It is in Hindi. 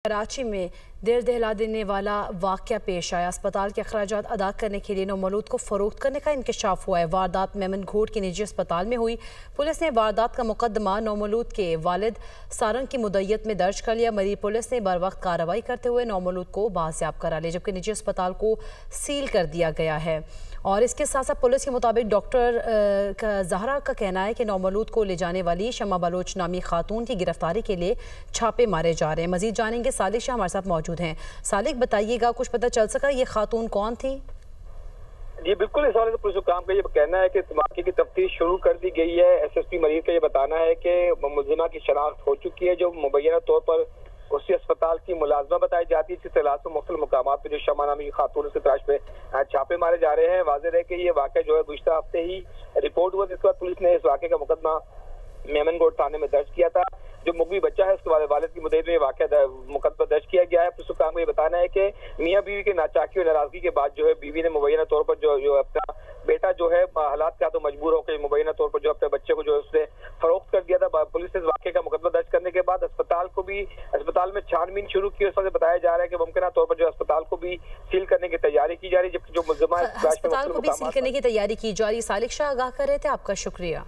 कराची में दिल दहला देने वाला वाक़या पेश आया। अस्पताल के अखराजात अदा करने के लिए नौमौलूद को फ़रोख्त करने का इंकशाफ हुआ है। वारदात मेमन घोट के निजी अस्पताल में हुई। पुलिस ने वारदात का मुकदमा नौमौलूद के वालिद सारंग की मुद्दत में दर्ज कर लिया। मरी पुलिस ने बर वक्त कार्रवाई करते हुए नौमौलूद को बाजियाब करा लिया, जबकि निजी अस्पताल को सील कर दिया गया है। और इसके साथ साथ पुलिस के मुताबिक डॉक्टर जहरा का कहना है कि नौमौलूद को ले जाने वाली शमा बलोच नामी खातून की गिरफ्तारी के लिए छापे मारे जा रहे हैं। मजीद जानेंगे, सालिक शाह हमारे साथ मौजूद हैं। सालिक, बताइएगा, कुछ पता चल सका ये खातून कौन थी? जी बिल्कुल, इस हवाले से पुलिस हुकाम का ये कहना है कि धमाके की तफ्तीश शुरू कर दी गई है। SSP मरीज का ये बताना है कि मुलजिमा की शनाख्त हो चुकी है, जो मुबैना तौर पर उसी अस्पताल की मुलाजमा बताई जाती है। इसी तलाश में मुख्तलिफ मुकामात पर जो शमा नामी खातून उसकी तलाश पे छापे मारे जा रहे हैं। वाज़ेह है कि ये वाक़या जो है गुज़िश्ता हफ्ते ही रिपोर्ट हुआ, जिसके बाद पुलिस ने इस वाक़े का मुकदमा मेमनगोट थाने में दर्ज किया था। जो मुगवी बच्चा है उसके वालिद की मुद्दत में वाक़या मुकदमा दर्ज किया गया है। पुलिस हुकाम को ये बताना है कि मियाँ बीवी के नाचाकी और नाराजगी के बाद जो है बीवी ने मुबैना तौर पर जो अपना बेटा जो है हालात का तो मजबूर होकर मुबैना तौर पर जो अपने बच्चे को जो है उसने फरोख्त कर दिया था। पुलिस ने इस वाक़े का मुकदमा दर्ज करने के बाद अस्पताल में छानबीन शुरू की। उस वक्त बताया जा रहा है कि मुमकिन तौर पर जो अस्पताल को भी सील करने की तैयारी की जा रही है, जबकि जो मुलजिमा अस्पताल को भी सील करने की तैयारी की जा रही है। सालिक शाह आगाह कर रहे थे, आपका शुक्रिया।